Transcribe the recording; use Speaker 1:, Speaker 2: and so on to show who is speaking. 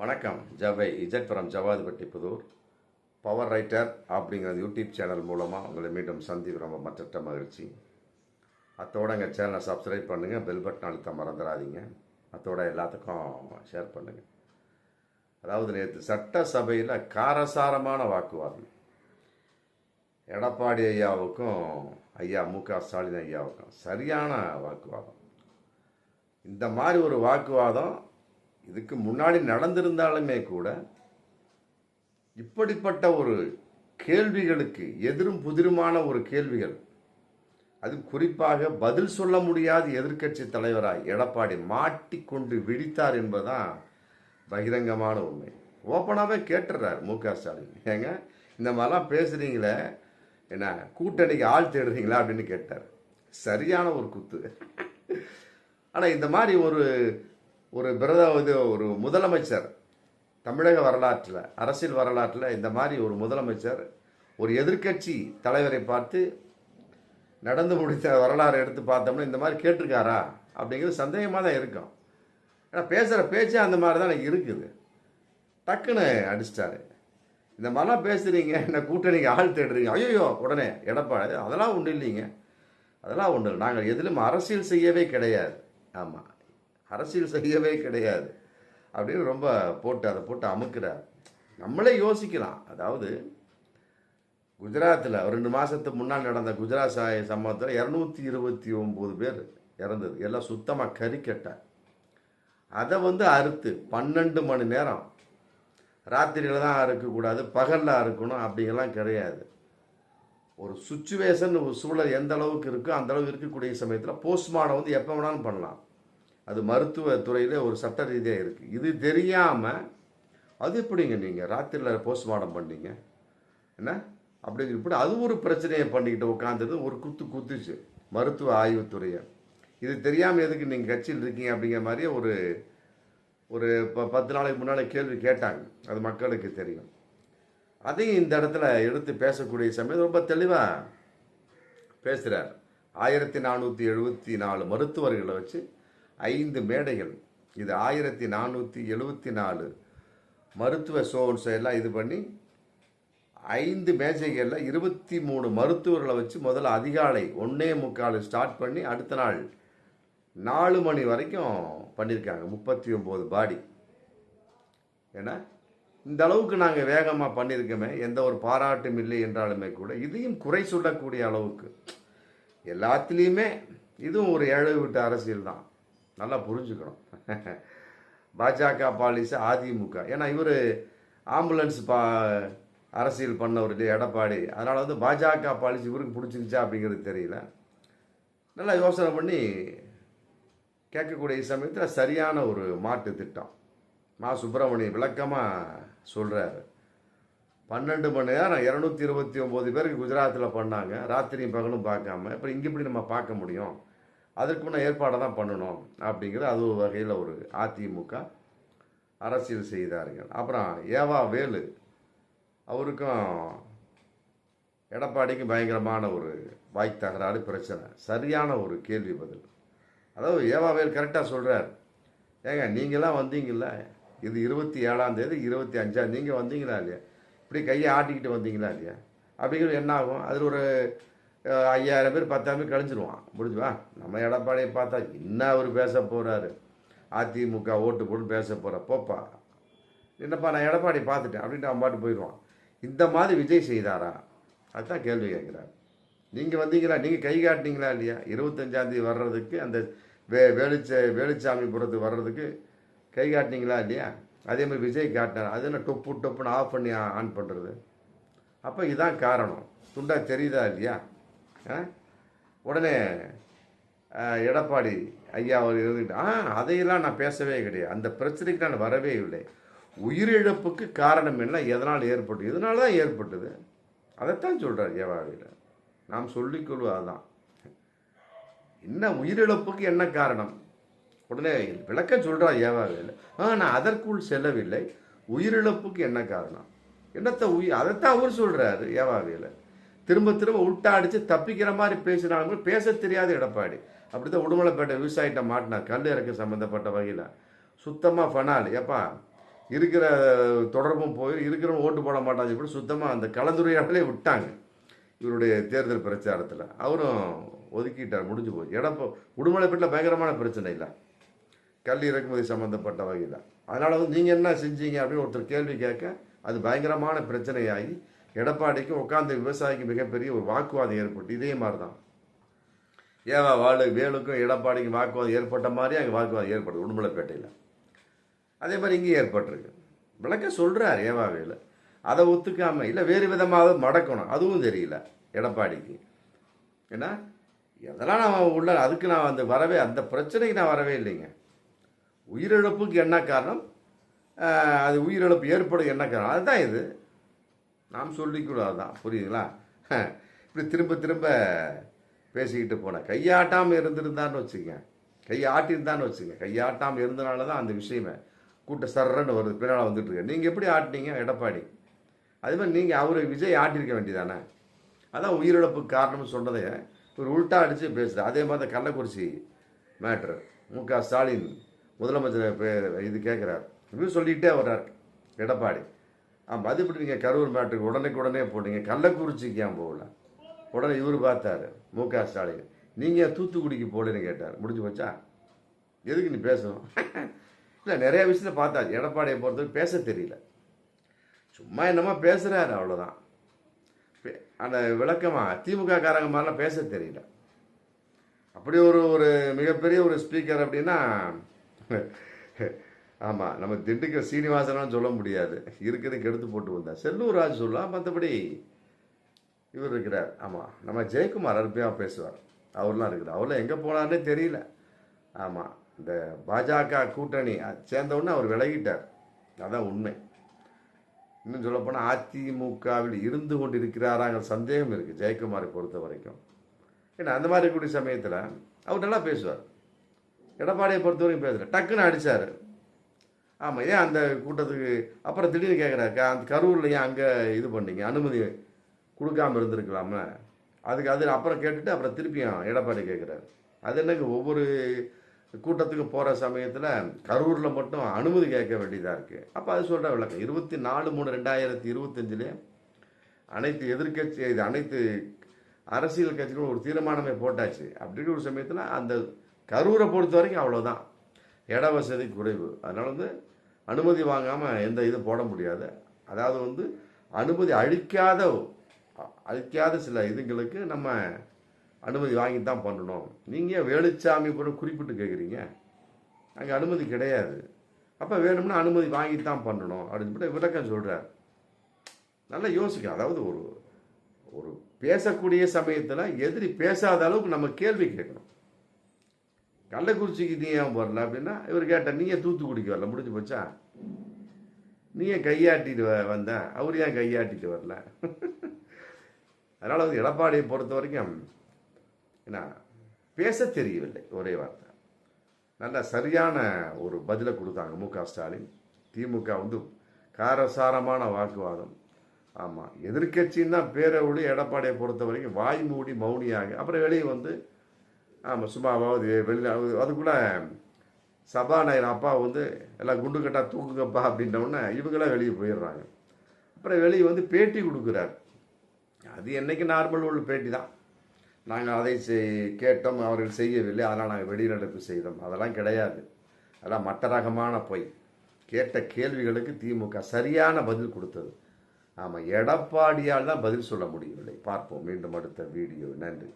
Speaker 1: வணக்கம். ஜவை இஜட் from Javadhupatti Puthur. Power writer அப்படிங்கிற யூடியூப் சேனல் மூலமாக உங்களை மீண்டும் சந்திப்பு ரொம்ப மற்ற மகிழ்ச்சி. அத்தோட எங்கள் சேனலை சப்ஸ்கிரைப் பண்ணுங்கள், பெல் பட்டன் அழுத்த மறந்துடாதீங்க. அத்தோட எல்லாத்துக்கும் ஷேர் பண்ணுங்கள். அதாவது நேற்று சட்டசபையில் காரசாரமான வாக்குவாதம். எடப்பாடி ஐயாவுக்கும் ஐயா மு.க. ஸ்டாலின் ஐயாவுக்கும் சரியான வாக்குவாதம். இந்த மாதிரி ஒரு வாக்குவாதம் இதுக்கு முன்னாடி நடந்திருந்தாலுமே கூட இப்படிப்பட்ட ஒரு கேள்விகளுக்கு எதிரும் புதிருமான ஒரு கேள்விகள், அது குறிப்பாக பதில் சொல்ல முடியாத எதிர்க்கட்சி தலைவராய் எடப்பாடி மாட்டிக்கொண்டு விழித்தார் என்பதுதான் பகிரங்கமான உண்மை. ஓப்பனாகவே கேட்டுறார் மு.க. ஸ்டாலின், ஏங்க இந்த மாதிரிலாம் பேசுறீங்களே, என்ன கூட்டணிக்கு ஆள் தேடுறீங்களா அப்படின்னு கேட்டார். சரியான ஒரு குத்து. ஆனால் இந்த மாதிரி ஒரு முதலமைச்சர் தமிழக வரலாற்றில், அரசியல் வரலாற்றில் இந்த மாதிரி ஒரு முதலமைச்சர் ஒரு எதிர்க்கட்சி தலைவரை பார்த்து நடந்து முடித்த வரலாறு எடுத்து பார்த்தோம்னா இந்த மாதிரி கேட்டிருக்காரா அப்படிங்கிறது சந்தேகமாக தான் இருக்கும். ஏன்னா பேசுகிற பேச்சே அந்த மாதிரி தான் எனக்கு இருக்குது. டக்குன்னு அடிச்சிட்டாரு. இந்த மாதிரிலாம் பேசுகிறீங்க, என்ன கூட்டணிக்கு ஆள் தேடுறீங்க, ஐயோ உடனே எடப்பாடி அதெல்லாம் ஒன்றும் இல்லைங்க, அதெல்லாம் ஒன்றும் இல்லை, நாங்கள் எதிலும் அரசியல் செய்யவே கிடையாது, ஆமாம் அரசியல் செய்யவே கிடையாது அப்படின்னு ரொம்ப அதை போட்டு அமுக்கிறார். நம்மளே யோசிக்கலாம். அதாவது குஜராத்தில் 2 மாதத்துக்கு முன்னால் நடந்த குஜராத் சம்பவத்தில் 229 பேர் இறந்தது. எல்லாம் சுத்தமாக கறிக்கட்டை. அதை அறுத்து 12 மணி நேரம், ராத்திரியில் தான் அறுக்கக்கூடாது, பகலில் அறுக்கணும் அப்படிங்கெல்லாம் கிடையாது. ஒரு சுச்சுவேஷன், ஒரு சூழல் எந்த அளவுக்கு இருக்கோ அந்த அளவுக்கு இருக்கக்கூடிய சமயத்தில் போஸ்ட்மார்ட்டம் எப்போ வேணாலும் பண்ணலாம். அது மருத்துவத்துறையில் ஒரு சட்ட ரீதியாக இருக்குது. இது தெரியாமல் அது எப்படிங்க நீங்கள் ராத்திரியில் போஸ்ட்மார்ட்டம் பண்ணீங்க என்ன அப்படிங்கிற இப்படி அது ஒரு பிரச்சனையை பண்ணிக்கிட்டு உட்காந்துட்டு ஒரு குத்துச்சு மருத்துவ ஆய்வுத்துறையை. இது தெரியாமல் எதுக்கு நீங்கள் கட்சியில் இருக்கீங்க அப்படிங்கிற மாதிரியே ஒரு 10 நாளைக்கு முன்னால் கேள்வி கேட்டாங்க. அது மக்களுக்கு தெரியும். அதையும் இந்த இடத்துல எடுத்து பேசக்கூடிய சமயம் ரொம்ப தெளிவாக பேசுகிறார். 1474 மருத்துவர்களை வச்சு 5 மேடைகள், இது 1474 மருத்துவ சோன்ஸ் எல்லாம் இது பண்ணி 5 மேஜைகளில் 23 மருத்துவர்களை வச்சு முதல்ல அதிகாலை 1:45 ஸ்டார்ட் பண்ணி அடுத்த நாள் 4 மணி வரைக்கும் பண்ணியிருக்காங்க. 39 பாடி. ஏன்னா இந்த அளவுக்கு நாங்கள் வேகமாக பண்ணியிருக்கோமே, எந்த ஒரு பாராட்டும் இல்லை என்றாலுமே கூட இதையும் குறை சொல்லக்கூடிய அளவுக்கு எல்லாத்துலேயுமே இதுவும் ஒரு ஏழை விட்டு அரசியல் தான். நல்லா புரிஞ்சுக்கணும். பாஜக பாலிசி அதிமுக, ஏன்னா இவர் ஆம்புலன்ஸ் அரசியல் பண்ணவர் எடப்பாடி, அதனால் பாஜக பாலிசி இவருக்கு பிடிச்சிருச்சா அப்படிங்கிறது தெரியல. நல்லா யோசனை பண்ணி கேட்கக்கூடிய சமயத்தில் சரியான ஒரு மாட்டு திட்டம் மா சுப்பிரமணியம் விளக்கமாக சொல்கிறாரு. 12 மணி நேரம் 229 பேருக்கு குஜராத்தில் பண்ணாங்க, ராத்திரியும் பகலும் பார்க்காம. அப்புறம் இங்கே இப்படி நம்ம பார்க்க முடியும், அதற்குள்ள ஏற்பாடை தான் பண்ணணும் அப்படிங்கிறது அது ஒரு வகையில் ஒரு அதிமுக அரசியல் செய்தார்கள். அப்புறம் ஏவா வேலு, அவருக்கும் எடப்பாடிக்கும் பயங்கரமான ஒரு வாய் தகராறு பிரச்சனை. சரியான ஒரு கேள்வி பதில். அதாவது ஏவா வேலு கரெக்டாக சொல்கிறார். ஏங்க நீங்களாம் வந்தீங்கல்ல, இது 27ஆம் தேதி 25ஆம் நீங்கள் வந்தீங்களா இல்லையா, இப்படி கையை ஆட்டிக்கிட்டு வந்தீங்களா இல்லையா அப்படிங்கிறது என்ன ஆகும்? அதில் ஒரு 5000 பேர் 10,000 பேர் கழிஞ்சிருவான். முடிஞ்சுவா? நம்ம எடப்பாடியை பார்த்தா என்ன அவர் பேச போகிறாரு, அதிமுக ஓட்டு போட்டு பேச போகிற போப்பா, என்னப்பா நான் எடப்பாடி பார்த்துட்டேன் அப்படின்ட்டு அவன் பாட்டு போயிடுவான். இந்த மாதிரி விஜய் செய்தாரா? அதுதான் கேள்வி கேட்குறாரு. நீங்கள் வந்தீங்களா, நீங்கள் கை காட்டினீங்களா இல்லையா 25ஆம் தேதி வர்றதுக்கு, அந்த வேலுச்சாமிபுரத்துக்கு வர்றதுக்கு கை காட்டினீங்களா இல்லையா? அதே மாதிரி விஜய் காட்டினார். அது என்ன டொப்புன்னு ஆஃப் பண்ணி ஆன் பண்ணுறது? அப்போ இதுதான் காரணம். துண்டா தெரியுதா இல்லையா? உடனே எடப்பாடி ஐயா அவர் இருந்துட்டு அதையெல்லாம் நான் பேசவே கிடையாது, அந்த பிரச்சனைக்கு நான் வரவே இல்லை, உயிரிழப்புக்கு காரணம் என்ன, எதனால் ஏற்பட்டது, இதனால தான் ஏற்பட்டது, அதைத்தான் சொல்கிறார் ஏவாவில். நாம் சொல்லிக்கொள்வோம் அதுதான். என்ன உயிரிழப்புக்கு என்ன காரணம், உடனே விளக்கம் சொல்கிறார் ஏவாவில். நான் அதற்குள் செல்லவில்லை, உயிரிழப்புக்கு என்ன காரணம், என்னத்தை அதைத்தான் அவர் சொல்கிறாரு ஏவாவில். திரும்ப உள்ட்டா அடித்து தப்பிக்கிற மாதிரி பேசினாலும் பேச தெரியாத எடப்பாடி. அப்படி தான் உடுமலைப்பேட்டை விவசாயிட்ட மாட்டினார், கல் இறக்க சம்மந்தப்பட்ட வகையில். சுத்தமாக ஃபனால். ஏப்பா இருக்கிற தொடர்பும் போய் இருக்கிறவங்க ஓட்டு போட மாட்டாங்க இப்படி சுத்தமாக அந்த கலந்துரையாடலே விட்டாங்க இவருடைய தேர்தல் பிரச்சாரத்தில். அவரும் ஒதுக்கிட்டார், முடிஞ்சு போய். உடுமலைப்பேட்டில் பயங்கரமான பிரச்சனை இல்லை, கல் இறக்குமதி சம்மந்தப்பட்ட வகையில். அதனால் வந்து நீங்கள் என்ன செஞ்சீங்க அப்படின்னு ஒருத்தர் கேள்வி கேட்க அது பயங்கரமான பிரச்சனையாகி எடப்பாடிக்கும் உட்கார்ந்த விவசாயிக்கு மிகப்பெரிய ஒரு வாக்குவாதம் ஏற்பட்டு, இதே மாதிரி தான் ஏவா வேலுக்கும் எடப்பாடிக்கும் வாக்குவாதம் ஏற்பட்ட மாதிரி அங்கே வாக்குவாதம் ஏற்படுது உடுமலைப்பேட்டையில். அதே மாதிரி இங்கேயும் ஏற்பட்டிருக்கு. விளக்க சொல்கிறார் ஏவா வேலு, அதை ஒத்துக்காமல் இல்லை வேறு விதமாக மடக்கணும், அதுவும் தெரியல எடப்பாடிக்கு. ஏன்னா எதெல்லாம் நான் உள்ள அதுக்கு நான் வந்து அந்த பிரச்சனைக்கு நான் வரவே இல்லைங்க. உயிரிழப்புக்கு என்ன காரணம், அது உயிரிழப்பு ஏற்படும் என்ன காரணம், அதுதான் இது நாம் சொல்லிக்கூடாது தான். புரியுதுங்களா? இப்படி திரும்ப திரும்ப பேசிக்கிட்டு போனேன். கையாட்டாமல் இருந்திருந்தான்னு வச்சுங்க, கையாட்டிருந்தான்னு வச்சுங்க, கையாட்டாமல் இருந்தனால தான் அந்த விஷயமே கூட்ட சர்றன்னு வருது, பின்னால் வந்துட்டு இருக்கு. நீங்கள் எப்படி ஆட்டினீங்க எடப்பாடி, அதே மாதிரி நீங்கள் அவரை விஜய் ஆட்டியிருக்க வேண்டியதானே. அதான் உயிரிழப்புக்கு காரணம்னு சொன்னதை ஒரு உள்டா அடித்து பேசுது. அதே மாதிரி தான் கள்ளக்குறிச்சி மேட்ரு மு.க. ஸ்டாலின் முதலமைச்சர் இது கேட்குறாரு, இப்படி சொல்லிகிட்டே வர்றார் எடப்பாடி. ஆமாம், அது இப்படி நீங்கள் கரூர் மேட்ருக்கு உடனே போட்டீங்க, கள்ளக்குறிச்சிக்கு ஏன் போகல? உடனே இவர் பார்த்தாரு மு.க. ஸ்டாலின், நீங்கள் தூத்துக்குடிக்கு போகலன்னு கேட்டார். முடிஞ்சு போச்சா? எதுக்கு நீ பேசணும்? இல்லை, நிறைய விஷயத்தில் பார்த்தா எடப்பாடியை பொறுத்தவரை பேச தெரியல, சும்மா என்னமா பேசுகிறாரு, அவ்வளோதான். அந்த விளக்கமாக திமுக காரங்க மாதிரிலாம் பேச தெரியல. அப்படி ஒரு மிகப்பெரிய ஒரு ஸ்பீக்கர் அப்படின்னா ஆமாம், நம்ம திண்டுக்கல் சீனிவாசனான்னு சொல்ல முடியாது, இருக்கிறதுக்கு எடுத்து போட்டு வந்தார். செல்லூர் ராஜ் சொல்லலாம், மற்றபடி இவர் இருக்கிறார். ஆமாம், நம்ம ஜெயக்குமார் அருமையாக பேசுவார், அவர்லாம் இருக்கிறார். அவர்லாம் எங்கே போனார்னே தெரியல. ஆமாம், இந்த பாஜக கூட்டணி சேர்ந்தவுடனே அவர் விலகிட்டார், அதான் உண்மை. இன்னும் சொல்லப்போனால் அதிமுகவில் இருந்து கொண்டு இருக்கிறாராங்கிற சந்தேகம் இருக்குது ஜெயக்குமாரை பொறுத்த வரைக்கும். ஏன்னா அந்த மாதிரி கூடிய சமயத்தில் அவர் நல்லா பேசுவார். எடப்பாடியை பொறுத்த வரைக்கும் பேசுகிறார், டக்குன்னு அடித்தார். ஆமாம், ஏன் அந்த கூட்டத்துக்கு அப்புறம் திடீர்னு கேட்குறாரு, அந்த கரூரில் ஏன் அங்கே இது பண்ணீங்க, அனுமதி கொடுக்காமல் இருந்திருக்கலாமா? அது அப்புறம் கேட்டுட்டு அப்புறம் திருப்பியும் எடப்பாடி கேட்குறாரு. அது என்னங்க, ஒவ்வொரு கூட்டத்துக்கு போகிற சமயத்தில் கரூரில் மட்டும் அனுமதி கேட்க வேண்டியதாக இருக்குது. அப்போ அது சொல்கிற விளக்கம் 24/3/2025 அனைத்து எதிர்கட்சி அனைத்து அரசியல் கட்சிகளும் ஒரு தீர்மானமே போட்டாச்சு. அப்படிங்கிற ஒரு சமயத்தில் அந்த கரூரை பொறுத்த வரைக்கும் அவ்வளோதான், இட வசதி குறைவு. அதனால் வந்து அனுமதி வாங்காமல் எந்த இதுவும் போட முடியாது. அதாவது வந்து அனுமதி அளிக்காத சில இதுங்களுக்கு நம்ம அனுமதி வாங்கி தான் பண்ணணும். நீங்கள் வேலுச்சாமி கூட குறிப்பிட்டு கேட்குறீங்க, அங்கே அனுமதி கிடையாது. அப்போ வேணும்னா அனுமதி வாங்கி தான் பண்ணணும் அப்படின்னு சொல்லிட்டு விளக்கம் சொல்கிறார். நல்லா யோசிக்கணும். அதாவது ஒரு பேசக்கூடிய சமயத்தில் எதிரி பேசாத அளவுக்கு நம்ம கேள்வி கேட்கணும். கள்ளக்குறிச்சிக்கு நீ ஏன் வரல அப்படின்னா இவர் கேட்டால், நீ ஏன் தூத்துக்குடிக்கு வரல? முடிஞ்சு போச்சா? நீ ஏன் கையாட்டிட்டு வந்த, அவர் ஏன் கையாட்டிட்டு வரல? அதனால் வந்து எடப்பாடியை பொறுத்த வரைக்கும் என்ன, பேச தெரியவில்லை, ஒரே வார்த்தை. நல்ல சரியான ஒரு பதிலை கொடுத்தாங்க மு.க. ஸ்டாலின். திமுக வந்து காரசாரமான வாக்குவாதம். ஆமாம், எதிர்கட்சின்னு தான் பேரை ஒளி எடப்பாடியை பொறுத்த வரைக்கும் வாய் மூடி மௌனியாக. அப்புறம் வெளியே வந்து ஆமாம் சும்மாவாவது வெளியில் அதுக்குள்ளே சபாநாயகர் அப்பா வந்து எல்லாம் குண்டு கட்டா தூக்குங்கப்பா அப்படின்றவுடனே இவங்களாம் வெளியே போயிடுறாங்க. அப்புறம் வெளியே வந்து பேட்டி கொடுக்குறாரு. அது என்றைக்கு நார்மல் உள்ள பேட்டி தான். நாங்கள் அதை கேட்டோம், அவர்கள் செய்யவில்லை, அதனால் நாங்கள் வெளிநடப்பு செய்தோம், அதெல்லாம் கிடையாது. அதெல்லாம் மட்ட ரகமான பொய். கேட்ட கேள்விகளுக்கு திமுக சரியான பதில் கொடுத்தது. ஆமாம், எடப்பாடியால் தான் பதில் சொல்ல முடியவில்லை. பார்ப்போம் மீண்டும் அடுத்த வீடியோ. நன்றி.